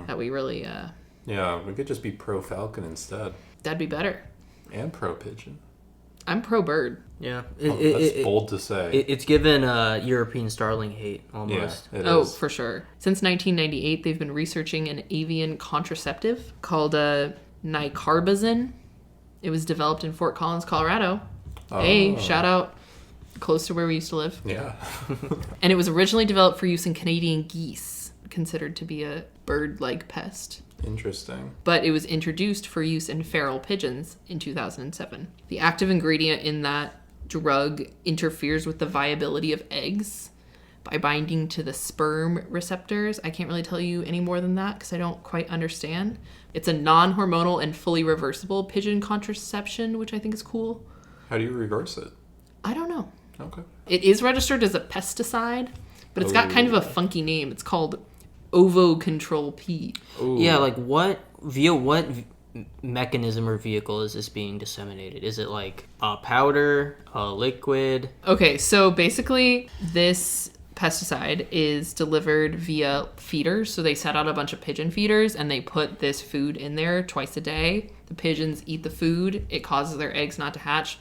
that we really... Yeah, we could just be pro-falcon instead. That'd be better. And pro-pigeon. I'm pro-bird. Yeah. That's bold to say. It's given European starling hate, almost. Yeah, it Oh, is. for sure. Since 1998, they've been researching an avian contraceptive called nicarbazine. It was developed in Fort Collins, Colorado. Oh. Hey, shout out. Close to where we used to live. Yeah. And it was originally developed for use in Canadian geese, considered to be a bird-like pest. Interesting. But it was introduced for use in feral pigeons in 2007. The active ingredient in that drug interferes with the viability of eggs by binding to the sperm receptors. I can't really tell you any more than that because I don't quite understand. It's a non-hormonal and fully reversible pigeon contraception, which I think is cool. How do you reverse it? I don't know. Okay. It is registered as a pesticide, but it's got kind of a funky name. It's called Ovo Control P. Ooh. Yeah, like via what mechanism or vehicle is this being disseminated? Is it like a powder, a liquid? Okay, so basically this pesticide is delivered via feeders. So they set out a bunch of pigeon feeders and they put this food in there twice a day. The pigeons eat the food. It causes their eggs not to hatch.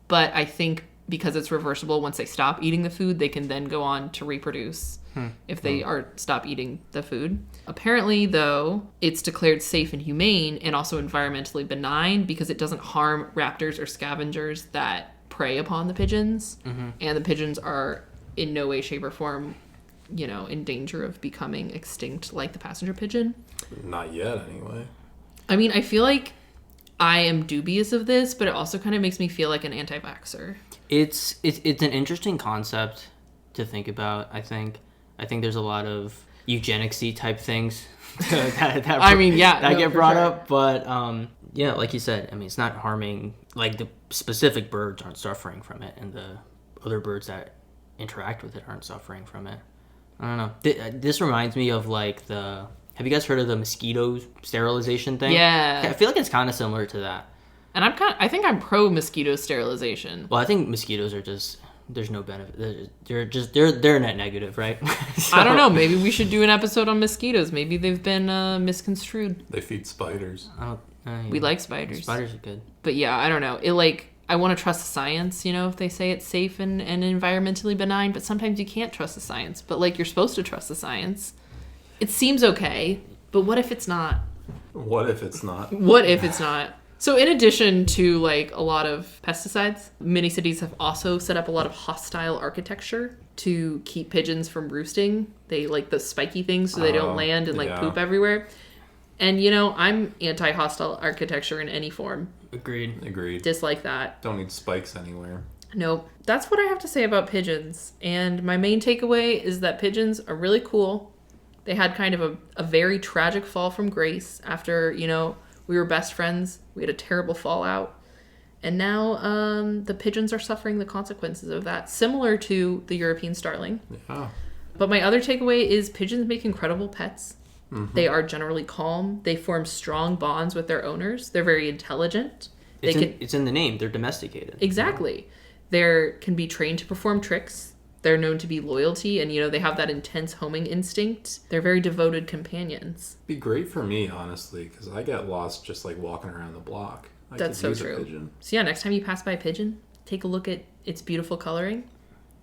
But I think because it's reversible, once they stop eating the food, they can then go on to reproduce if they stop eating the food. Apparently, though, it's declared safe and humane and also environmentally benign because it doesn't harm raptors or scavengers that prey upon the pigeons. And the pigeons are in no way, shape, or form, in danger of becoming extinct like the passenger pigeon. Not yet, anyway. I mean, I feel like I am dubious of this, but it also kind of makes me feel like an anti-vaxxer. It's an interesting concept to think about. I think there's a lot of eugenicsy type things that get brought up. But like you said, I mean, it's not harming. Like the specific birds aren't suffering from it, and the other birds that interact with it aren't suffering from it. I don't know. This reminds me of like have you guys heard of the mosquito sterilization thing? Yeah. I feel like it's kind of similar to that. And I think I'm pro mosquito sterilization. Well, I think mosquitoes are just, there's no benefit. They're net negative, right? So, I don't know. Maybe we should do an episode on mosquitoes. Maybe they've been misconstrued. They feed spiders. We like spiders. Spiders are good. But yeah, I don't know. I want to trust the science, if they say it's safe and environmentally benign, but sometimes you can't trust the science. But you're supposed to trust the science. It seems okay, but what if it's not? What if it's not? What if it's not? So in addition to a lot of pesticides, many cities have also set up a lot of hostile architecture to keep pigeons from roosting. They like the spiky things so they don't land and poop everywhere. And I'm anti-hostile architecture in any form. Agreed. Dislike that. Don't need spikes anywhere. Nope. That's what I have to say about pigeons. And my main takeaway is that pigeons are really cool. They had kind of a very tragic fall from grace after, we were best friends. We had a terrible fallout. And now the pigeons are suffering the consequences of that, similar to the European starling. Yeah. But my other takeaway is pigeons make incredible pets. Mm-hmm. They are generally calm. They form strong bonds with their owners. They're very intelligent. It's in the name. They're domesticated. Exactly. They can be trained to perform tricks. They're known to be loyalty, and they have that intense homing instinct. They're very devoted companions. It'd be great for me, honestly, because I get lost just walking around the block. That's so true. So yeah, next time you pass by a pigeon, take a look at its beautiful coloring.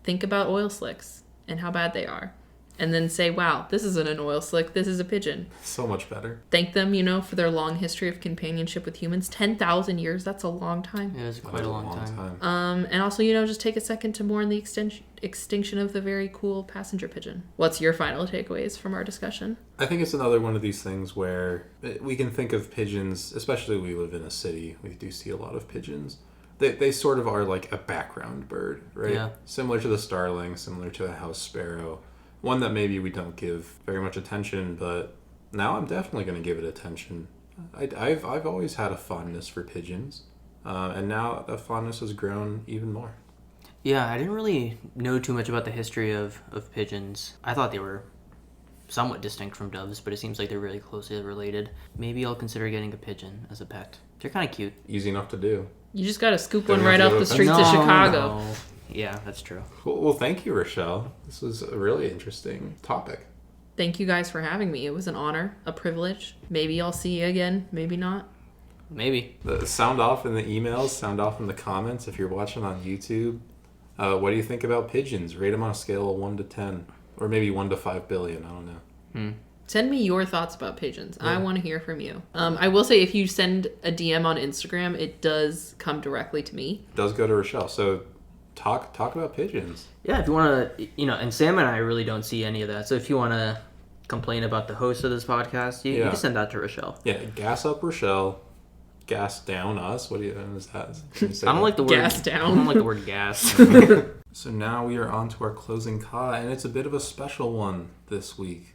Think about oil slicks and how bad they are. And then say, wow, this isn't an oil slick, this is a pigeon. So much better. Thank them, for their long history of companionship with humans. 10,000 years, that's a long time. Yeah, it's quite a long time. And also, just take a second to mourn the extinction of the very cool passenger pigeon. What's your final takeaways from our discussion? I think it's another one of these things where we can think of pigeons, especially we live in a city, we do see a lot of pigeons. They sort of are like a background bird, right? Yeah. Similar to the starling, similar to a house sparrow. One that maybe we don't give very much attention, but now I'm definitely going to give it attention. I've always had a fondness for pigeons, and now that fondness has grown even more. Yeah, I didn't really know too much about the history of pigeons. I thought they were somewhat distinct from doves, but it seems like they're really closely related. Maybe I'll consider getting a pigeon as a pet. They're kind of cute. Easy enough to do. You just got to scoop one right off the streets of Chicago. No. Yeah, that's true. Well, thank you, Richelle. This was a really interesting topic. Thank you guys for having me. It was an honor, a privilege. Maybe I'll see you again. Maybe not. Maybe. Sound off in the emails. Sound off in the comments if you're watching on YouTube. What do you think about pigeons? Rate them on a scale of 1 to 10. Or maybe 1 to 5 billion. I don't know. Send me your thoughts about pigeons. Yeah. I want to hear from you. I will say if you send a DM on Instagram, it does come directly to me. It does go to Richelle. So talk about pigeons. Yeah, if you want to, and Sam and I really don't see any of that. So if you want to complain about the host of this podcast, you can send that to Richelle. Yeah, gas up Richelle, gas down us. What is that? I don't like the word gas down. I don't like the word gas. So now we are on to our closing ka, and it's a bit of a special one this week.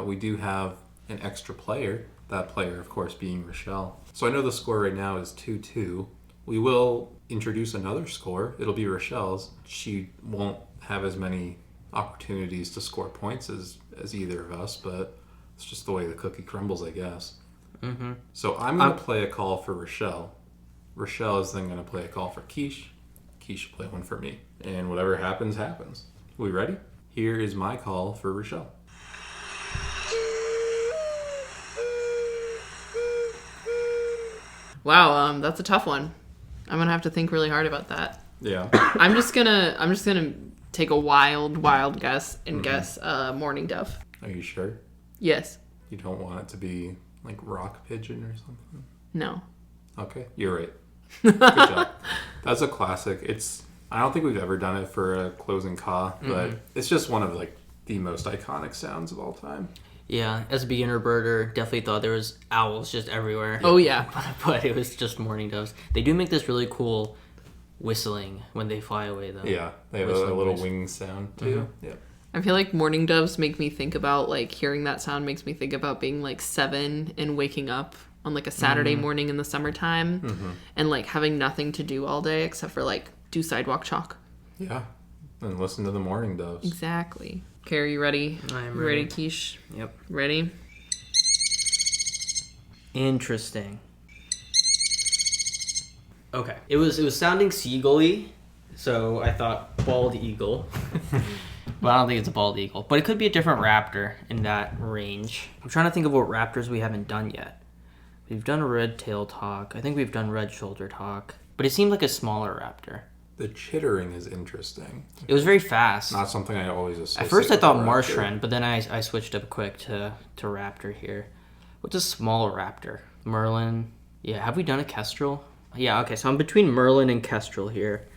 We do have an extra player. That player, of course, being Richelle. So I know the score right now is 2-2. We will introduce another score. It'll be Richelle's. She won't have as many opportunities to score points as either of us, but it's just the way the cookie crumbles, I guess. Mm-hmm. So I'm going to play a call for Richelle. Richelle is then going to play a call for Kesh. Kesh will play one for me. And whatever happens, happens. We ready? Here is my call for Richelle. Wow, that's a tough one. I'm gonna have to think really hard about that. Yeah. I'm just gonna take a wild guess and guess mourning dove. Are you sure? Yes. You don't want it to be like rock pigeon or something? No. Okay, you're right. Good job. That's a classic. I don't think we've ever done it for a closing caw, but it's just one of like the most iconic sounds of all time. Yeah, as a beginner birder, definitely thought there was owls just everywhere. Oh yeah. But it was just mourning doves. They do make this really cool whistling when they fly away, though. Yeah, they have a little wing sound too. Yeah. I feel like mourning doves make me think about, like, hearing that sound makes me think about being like 7 and waking up on like a Saturday morning in the summertime and like having nothing to do all day except for like do sidewalk chalk. Yeah, and listen to the mourning doves. Exactly. Okay, are you ready? I'm ready, ready. Kesh? Yep. Ready? Interesting. Okay. It was sounding seagull-y, so I thought bald eagle. But I don't think it's a bald eagle. But it could be a different raptor in that range. I'm trying to think of what raptors we haven't done yet. We've done a red-tailed hawk. I think we've done red-shouldered hawk. But it seemed like a smaller raptor. The chittering is interesting. It was very fast. Not something I always associate. At first I with thought a raptor. marsh wren, but then I switched up quick to raptor here. What's a small raptor? Merlin. Yeah, have we done a kestrel? Yeah, okay, so I'm between Merlin and kestrel here.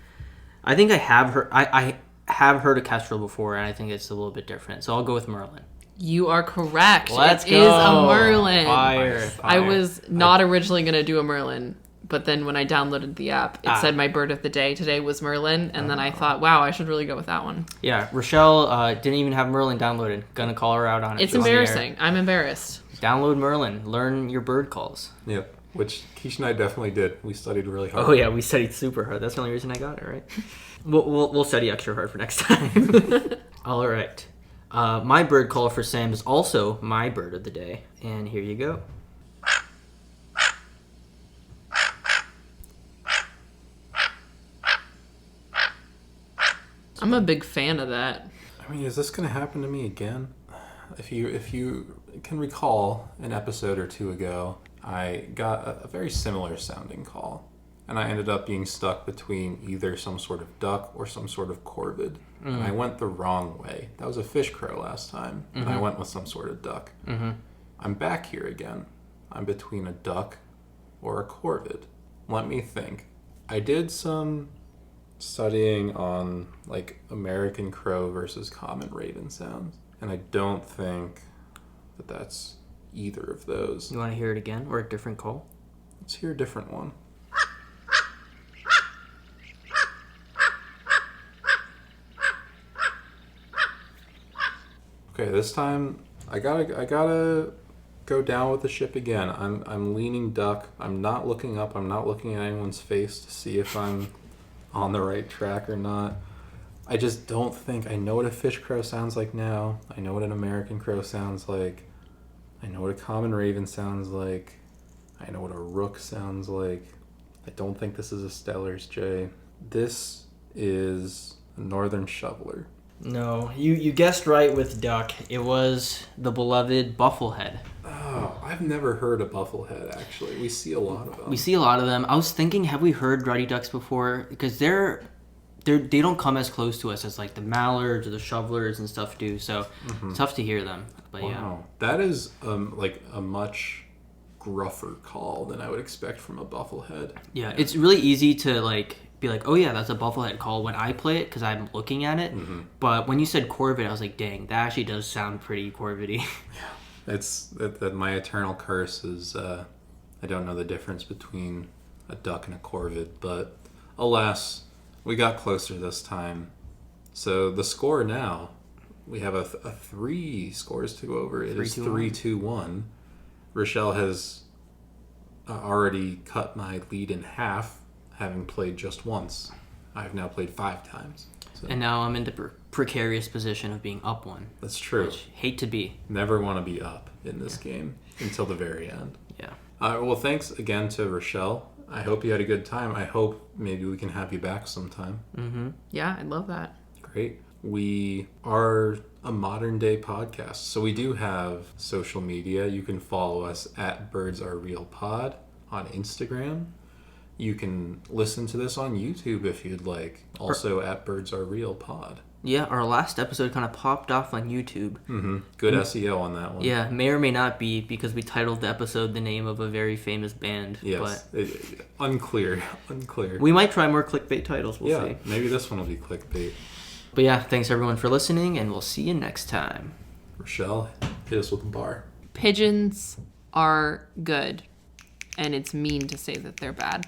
I think I have heard a kestrel before, and I think it's a little bit different. So I'll go with Merlin. You are correct. Let's It go. is a Merlin. Fire. I was not originally going to do a Merlin, but then when I downloaded the app, it said my bird of the day today was Merlin, and then I thought, wow, I should really go with that one. Yeah, Richelle didn't even have Merlin downloaded. Gonna call her out on it. It's embarrassing. I'm embarrassed. Download Merlin. Learn your bird calls. Yep. Which Kesh and I definitely did. We studied really hard. Oh yeah, we studied super hard. That's the only reason I got it, right? We'll study extra hard for next time. All right. My bird call for Sam is also my bird of the day, and here you go. I'm a big fan of that. I mean, is this going to happen to me again? If you can recall an episode or two ago, I got a very similar sounding call, and I ended up being stuck between either some sort of duck or some sort of corvid. And I went the wrong way. That was a fish crow last time, and I went with some sort of duck. I'm back here again. I'm between a duck or a corvid. Let me think. I did some studying on like American crow versus common raven sounds, and I don't think that that's either of those. You want to hear it again or a different call? Let's hear a different one. Okay, this time I gotta go down with the ship again. I'm leaning duck. I'm not looking up. I'm not looking at anyone's face to see if I'm on the right track or not. I just don't think I know what a fish crow sounds like now. I know what an American crow sounds like. I know what a common raven sounds like. I know what a rook sounds like. I don't think this is a Steller's jay. This is a northern shoveler. No, you guessed right with duck. It was the beloved bufflehead. Oh, I've never heard a bufflehead, actually. We see a lot of them. We see a lot of them. I was thinking, have we heard ruddy ducks before? Because they don't come as close to us as like the mallards or the shovelers and stuff do. So it's tough to hear them. But wow, that is like a much gruffer call than I would expect from a bufflehead. Yeah, it's really easy to like be like, oh yeah, that's a bufflehead call when I play it because I'm looking at it. But when you said corvid, I was like, dang, that actually does sound pretty corvidy. Yeah, it's that my eternal curse is I don't know the difference between a duck and a corvid, but alas, we got closer this time. So the score now, we have a 3 scores to go over. It is 3-2-1. Richelle has already cut my lead in half, having played just once. I've now played 5 times. So. And now I'm in the precarious position of being up one. That's true. Which hate to be. Never want to be up in this game until the very end. Yeah. Well, thanks again to Richelle. I hope you had a good time. I hope maybe we can have you back sometime. Mm-hmm. Yeah, I'd love that. Great. We are a modern day podcast, so we do have social media. You can follow us at Birds Are Real Pod on Instagram. You can listen to this on YouTube if you'd like. Also at Birds Are Real Pod. Yeah, our last episode kind of popped off on YouTube. Mm-hmm. Good SEO on that one. Yeah, may or may not be because we titled the episode the name of a very famous band. Yes. Unclear. We might try more clickbait titles. We'll see. Maybe this one will be clickbait. But yeah, thanks everyone for listening, and we'll see you next time. Richelle, hit us with the bar. Pigeons are good, and it's mean to say that they're bad.